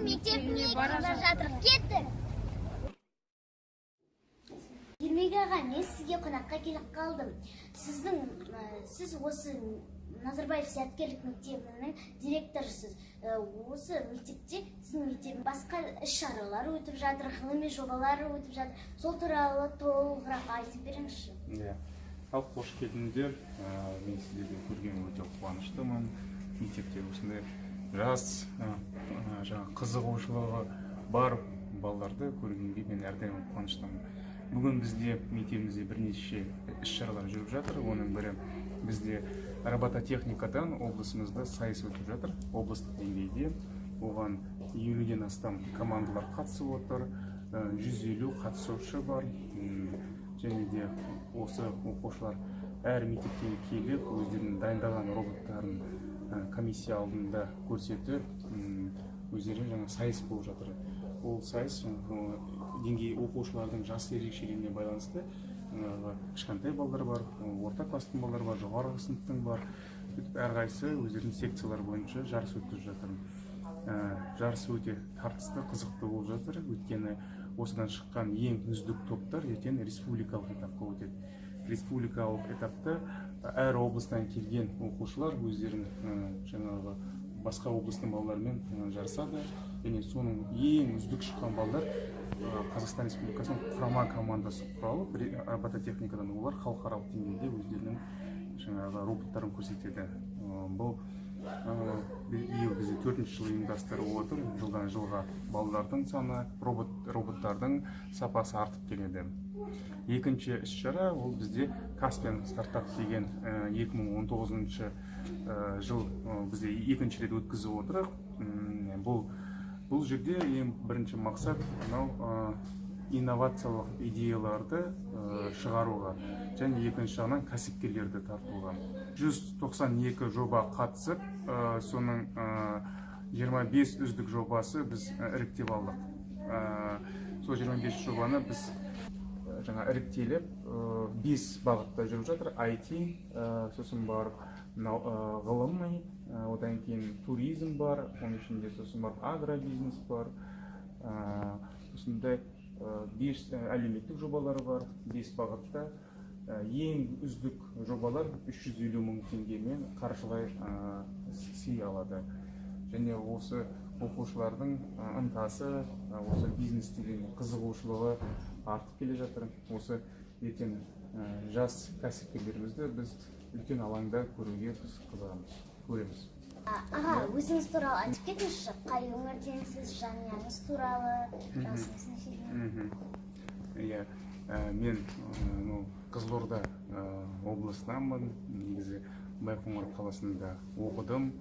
мектебіне бара жатыр. Кеттік. Ермек аға, мен сізге қонаққа келіп қалдым. Сіз осы Назарбаев зияткерлік мектебінің директорысыз. Осы мектепте сіздің мектебің басқа іс-шаралар өтіп жатыр, ғылыми жобалар өтіп жатыр. Сол туралы толығырақ айтып беріңізші. Ал қош келдіңдер. Мен сіздерді көргеніме өте қуаныштымын. Мектепте осындай жас қызығушылығы бар балаларды көргенге мен әрдайым қуаныштымын. Бүгін бізде мектебімізде бірнеше іс-шаралар жүріп жатыр. Оның бірі бізде робототехникадан облысымызда сайыс өтіп жатыр. Облыстық деңгейде оған 50-ден астам командалар қатысып отыр. 150 қатысушы бар. Және де осы оқушылар әр мектепке келіп, өздерінің дайындаған роботтарын комиссия алдында көрсетіп, өздері сайыс болып жатыр. Ол сайыс деңгей оқушылардың жас ерекшелігіне байланысты. Кішкентай балдар бар, орта класстың балдар бар, жоғарғы сыныптың бар. Әрқайсысы өздерінің секциялар бойынша жарыс өткізіп жатыр. Жарыс өте тартысты, қызықты болып жатыр. Өйткені осыдан шыққан ең үздік топтар ертең республикалық этапқа өтеді. Республикалық этапта әр облыстан келген оқушылар өздерін басқа облыстың балаларымен жарысады. Және соның ең үздік шыққан балдар Қазақстан Республикасының құрама командасы құралып, робототехникадан олар халықаралық деңгейде өздерінің роботтарын көрсетеді. Бұл биыл бізде 4-ші жыл ұйымдастырылып отыр. Жылдан жылға балалардың саны, роботтардың сапасы артып келеді. Екінші іс-шара ол бізде Каспиан стартап деген 2019 жыл бізде екінші рет өткізіп отырық. Бұл жерде ең бірінші мақсат инновациялық идеяларды шығаруға және екінші жағынан кәсіпкерлерді тартуға. 192 жоба қатысып, соның 25 үздік жобасы біз іріктеп алдық. Сол 25 жобаны біз іріктеліп 5 бағытта жүріп жатыр. IT, сосын бар ғылым, одан кейін туризм бар, оның ішінде сосын бар агробизнес бар. Осындай 5 әлеуметтік жобалар бар, 5 бағытта. Ең үздік жобалар 350 мың теңгемен қаржылай сый алады. Және осы оқушылардың ынтасы, осы бизнес деген қызығушылығы артып келе жатыр. Осы ертең жас кәсіпкерлерімізді біз үлкен алаңда көруге қызығамыз, көреміз. Аға, өзіңіз туралы айтып кетіңізші, қай өңірденсіз, жанұяңыз туралы, жасыңыз нешеде? Мен Қызылорда облысынанмын. Негізі Байқоңыр қаласында оқыдым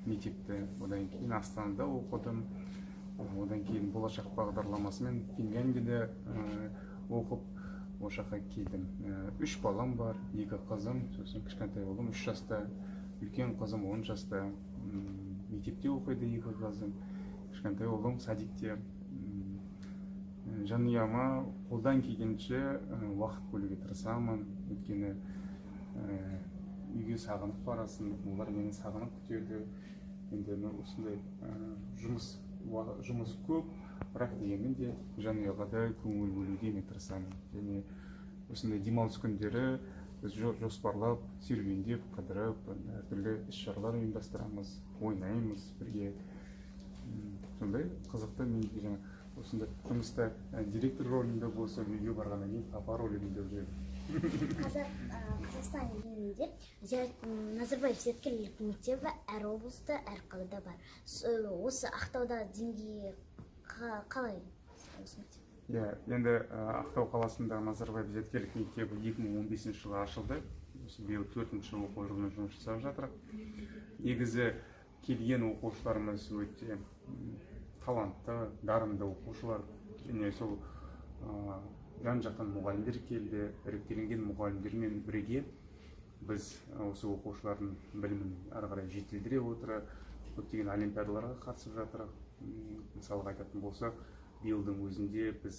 мектепті, одан кейін Астанада оқыдым. Одан кейін болашақ бағдарламасымен Финляндияда оқып, осы жаққа келдім. 3 балам бар, 2 қызым, сосын кішкентай ұлым 3 жаста, үлкен қызым 10 жаста. Мектепте оқиды 2 қызым, кішкентай ұлым садикте. Жанұяма қолдан келгенше уақыт бөлуге тырысамын. Өйткені үйге сағынып барасын, олар мені сағынып күтеді. Енді осындай жұмыс көп, бірақ дегенмен де жанұяға да көңіл бөлуге мен тырысамын. Және осындай демалыс күндері біз жоспарлап, серуендеп, қыдырып, әртүрлі іс-шаралар ұйымдастырамыз, ойнаймыз бірге. Сондай қызықты. Мен осындай жұмыста директор ролінде болса, үйге барғаннан кейін папа ролінде жүрмін. Қазақстан елінде Назарбаев зияткерлік мектебі әр облыста, әр қалада бар. Осы Ақтауда деңгейі қалай? Енді Ақтау қаласында Назарбаев зияткерлік мектебі 2015 жылы ашылды. Биыл 4-ші оқу жылында жұмыс жасап жатыр. Негізі келген оқушыларымыз өте талантты, дарынды оқушылар. Және сол жан-жақтан мұғалімдер келді, іріктелінген мұғалімдермен бірге біз осы оқушылардың білімін ары қарай жетілдіре отырып, көптеген олимпиадаларға қатысып жатыр. Мысалға айтатын болсақ, биылдың өзінде біз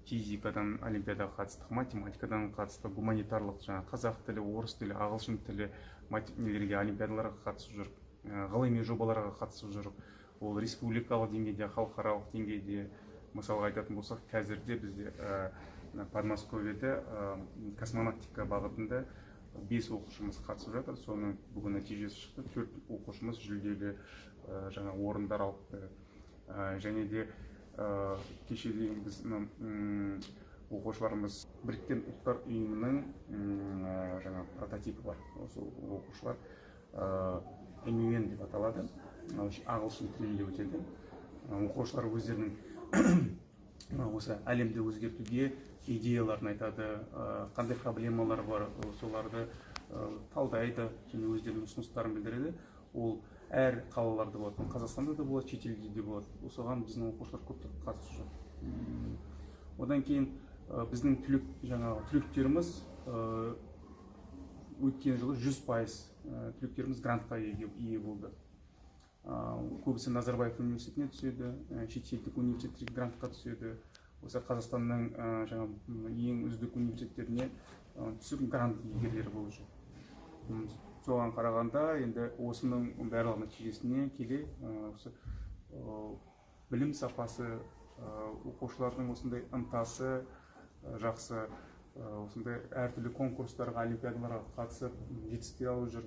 физикадан олимпиадаға қатыстық, математикадан қатыстық, гуманитарлық, қазақ тілі, орыс тілі, ағылшын тілі олимпиадаларға қатысып жүріп, ғылыми жобаларға қатысып жүріп, ол республикалық деңгейде, халықаралық деңгейде. Мысалға айтатын болсақ, қазірде бізде Подмосковьеде космонавтика бағытында 5 оқушымыз қатысып жатыр. Соның бүгін нәтижесі шықты. 4 оқушымыз жүлделі жаңа орындар алыпты. Және де кеше дейін біз оқушыларымыз Біріккен ұлттар ұйымының жаңа прототипі бар. Осы оқушылар MUN деп аталады. Ағылшын тілінде өтеді. Оқушылар өздерінің осы әлемді өзгертуге идеяларын айтады, қандай проблемалар бар, соларды талдайды және өздерінің ұсыныстарын білдіреді. Ол әр қалаларда болады, Қазақстанда да болады, шетелде де болады. Осыған біздің оқушылар көптеп қатысып жүр. Одан кейін біздің түлектеріміз өткен жылы 100% түлектеріміз грантқа ие болды. Көбісі Назарбаев университетіне түседі, шетелдік университеттерге грантқа түседі. Осы Қазақстанның ең үздік университеттеріне түсіп грант иегерлері болып жүр. Соған қарағанда енді осының барлық нәтижесіне келе осы білім сапасы, оқушылардың осындай ынтасы жақсы, осындай әртүрлі конкурстарға, олимпиадаларға қатысып жетістіктер алып жүр.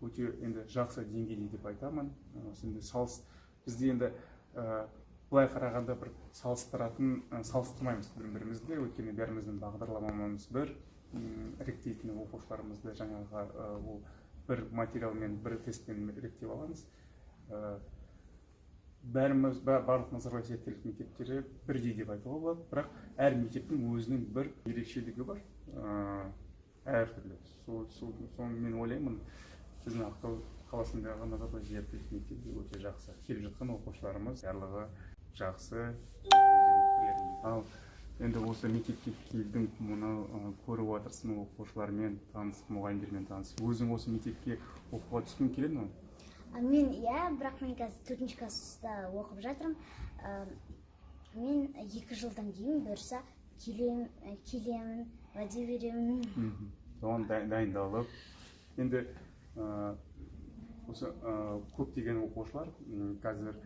Өте енді жақсы деңгейде деп айтамын. Бізде енді былай қарағанда бір салыстырмаймыз бір-бірімізді, өйткені бәріміздің бағдарламамыз бір, іріктейтін оқушыларымызды жаңағы ол бір материалмен, бір тестпен іріктеп аламыз. Барлық Назарбаев зияткерлік мектептері бірдей деп айтуға болады, бірақ әр мектептің өзінің бір ерекшелігі бар, әртүрлі. Соны мен ойлаймын, біздің Ақтау қаласындағы Назарбаев зияткерлік мектебі өте жақсы. Келіп жатқан оқушыларымыз барлығы жақсы. Ал енді осы мектепке келдің, мұны көріп отырсың, оқушылармен танысып, мұғалімдермен танысып. Өзің осы мектепке оқуға түскің келеді ме? Мен бірақ мен қазір 4-ші класста оқып жатырмын. Мен 2 жылдан кейін бұйырса келемін, уәде беремін. Соған дайындалып. Енді осы көптеген оқушылар қазір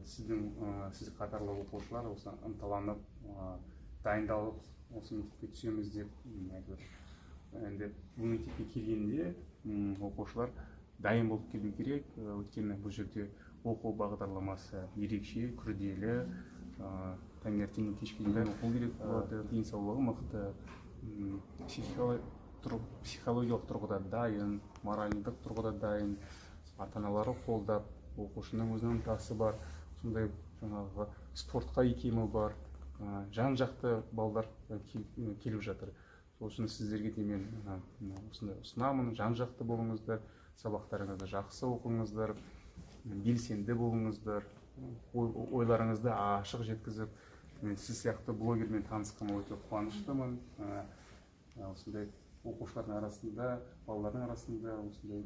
сіз қатарлы оқушылар осы ынталанып, дайындалып, осы мектепке түсеміз деп айтып. Енді бұл мектепке келгенде оқушылар дайын болып келу керек, өйткені бұл жерде оқу бағдарламасы ерекше, күрделі, таңертең кешке дейін оқу керек болады, денсаулығы мықты, психологиялық тұрғыда дайын, моральдық тұрғыда дайын, ата-аналары қолдап, оқушының өзінің ынтасы бар, сондай жаңағы спортқа икемі бар, жан-жақты балдар келіп жатыр. Сол үшін сіздерге де мен осындай ұсынамын, жан-жақты болыңыздар, сабақтарыңызды жақсы оқыңыздар, белсенді болыңыздар, ойларыңызды ашық жеткізіп, мен сіз сияқты блогермен танысқаныма өте қуаныштымын. Осындай оқушылардың арасында, балалардың арасында осындай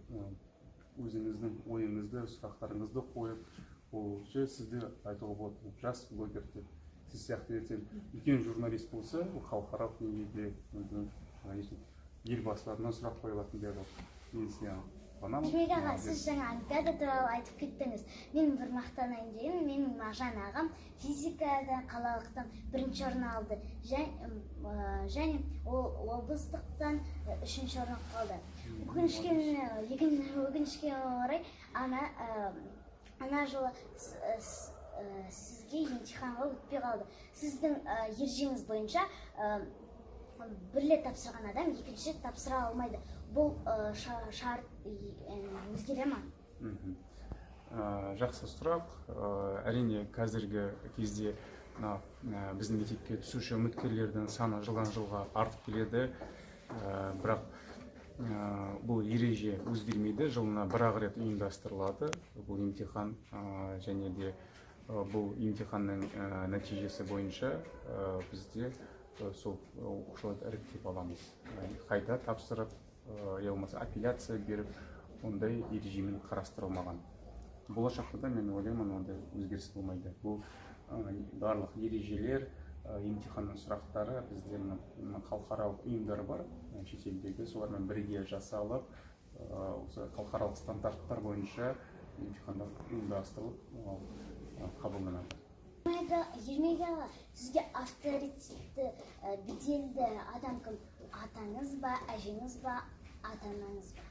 өзіңіздің ойыңызды, сұрақтарыңызды қойып, ол сізді айтуға болады, жас блогер деп. Сіз сияқты ертең үлкен журналист болса, халықаралық деңгейде елбасыларына сұрақ қойылатын деді. Мен саған қуанамын. Демек аға, сіз жаңа олимпиада туралы айтып кеттіңіз. Мен бір мақтанайын деймін, менің Мағжан ағам физикада қалалықтан 1-ші орын алды. Және ол облыстықтан 3-ші орын қалды. Өкінішке орай, ана жылы сізге емтиханға өтпей қалды. Сіздің ержеңіз бойынша бір рет тапсырған адам екінші рет тапсыра алмайды. Бұл шарт өзгере ма? Жақсы сұрақ. Әрине қазіргі кезде біздің мектепке түсуші үміткерлердің саны жылдан жылға артып келеді. Бірақ бұл ереже өзгермейді, жылына бір-ақ рет ұйымдастырылады бұл емтихан, және де бұл емтиханның нәтижесі бойынша бізде сол оқушыларды іріктеп аламыз. Қайта тапсырып, я болмаса апелляция беріп, ондай ережемен қарастырылмаған. Болашақта да мен ойлаймын, ондай өзгеріс болмайды. Бұл барлық ережелер, емтиханның сұрақтары бізде халықаралық ұйымдар бар, шетелдегі, солармен бірге жасалып, осы халықаралық стандарттар бойынша емтихандар ұйымдастырылып ол қабылданады. Ермек аға, сізге авторитетті, беделді адам кім? Атаңыз ба, әжеңіз ба, ата-анаңыз ба?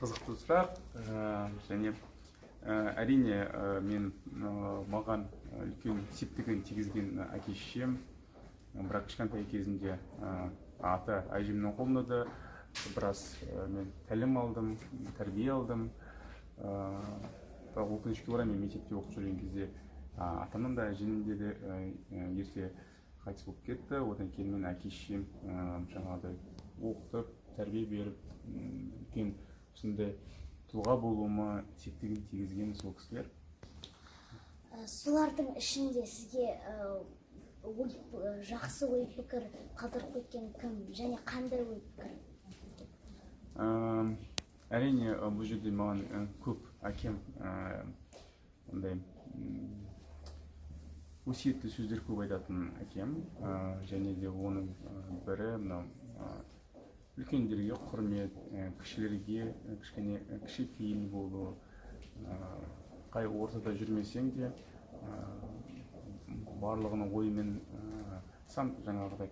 Қызықты сұрақ, және әрине мен маған үлкен септігін тигізген әке-шешем, бірақ кішкентай кезімде ата әжемнің қолында да біраз мен тәлім алдым, тәрбие алдым. Өкінішке орай мен мектепте оқып жүрген кезде атамның да әжемнің де ерте қайтыс болып кетті. Одан кейін мен әке-шешем жаңағыдай оқытып, тәрбие беріп, үлкен осындай тұлға болуыма септігін тигізген сол кісілер. Солардың ішінде сізге жақсы ой пікір қалдырып кеткен кім және қандай ой пікір? Әрине бұл жерде маған көп әкем ондай өсиетті сөздер көп айтатын әкем, және де оның бірі мынау үлкендерге құрмет, кішілерге кішкене кішіпейіл болу, қай ортада жүрмесең де барлығының ойымен жаңағыдай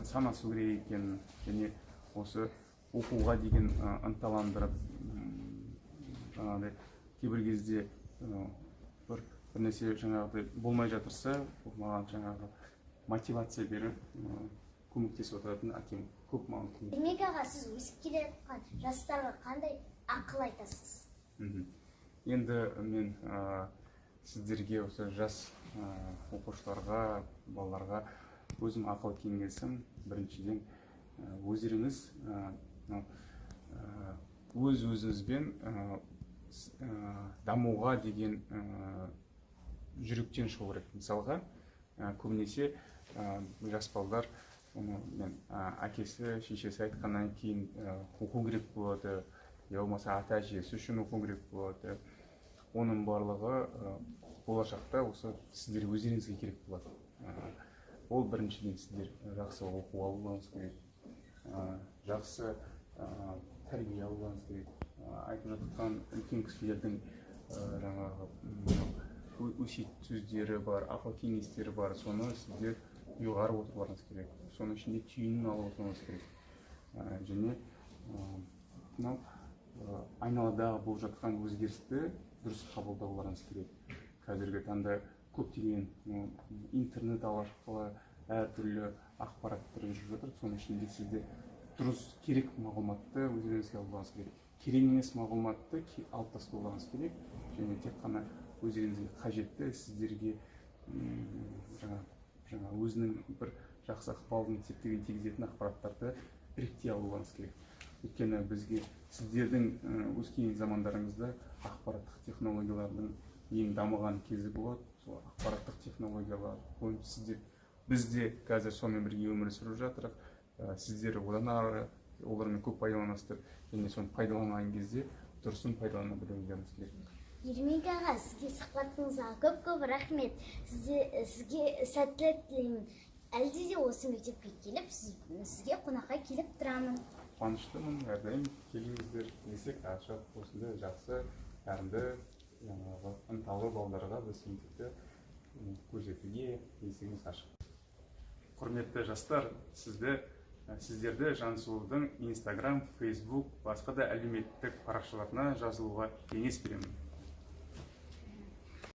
санасу керек екен, және осы оқуға деген ынталандырып, жаңағыдай кейбір кезде бір нәрсе жаңағыдай болмай жатырса, маған жаңағы мотивация беріп көмектесіп отыратын әкем көп маған көмек. Ермек аға, сіз өсіп келе жатқан жастарға қандай ақыл айтасыз? Енді мен сіздерге, осы жас оқушыларға, балаларға өзім ақыл кеңесім, біріншіден өздеріңіз өз-өзіңізбен дамуға деген жүректен шығу керек. Мысалға, көбінесе жас балалар мен әкесі, шешесі айтқаннан кейін оқу керек болады, я болмаса ата-әжесі үшін оқу керек болады. Оның барлығы болашақта осы сіздер өздеріңізге керек болады. Ол біріншіден сіздер жақсы оқу алуыңыз керек, жақсы тәрбие алуыңыз керек. Айтып жатқан үлкен кісілердің жаңағы өсиет сөздері бар, ақыл кеңестері бар, соны сіздер ұйғарып отыруларыңыз керек. Соның ішінде түйінін алып отыруыңыз керек. Және мынау айналадағы болып жатқан өзгерісті дұрыс қабылдауларыңыз керек. Қазіргі таңда көптеген интернет арқылы әртүрлі ақпараттар жүріп жатыр. Соның ішінде сізде дұрыс керек мағлұматты өздеріңізге алуыңыз керек. Керек емес мағлұматты алып тастауларыңыз керек. Және тек қана өздеріңізге қажетті, сіздерге жаңа өзінің бір жақсы ықпалын септігін тигізетін ақпараттарды іріктей алуыңыз керек. Өйткені бізге сіздердің өскен замандарыңызда ақпараттық технологиялардың ең дамыған кезі болады. Сол ақпараттық технологиялар бойынша бізде қазір сонымен бірге өмір сүріп жатырық. Сіздер одан ары олармен көп пайдаланасыздар, және соны пайдаланған кезде дұрысын пайдалана білуіңіз керек. Ермек аға, сізге сұхбатыңызға көп рахмет. Сізге сәттілік тілеймін. Әлде де осы мектепке келіп, сізге қонаққа келіп тұрамын. Қуаныштымын, әрдайым келіңіздер десек, ашық осындай жақсы, әрімді, ынталы балаларға біз мектепті көрсетуге есігіміз ашық. Құрметті жастар, сіздерді Жансұлудың Instagram, Facebook, басқа да әлеуметтік парақшаларына жазылуға кеңес беремін.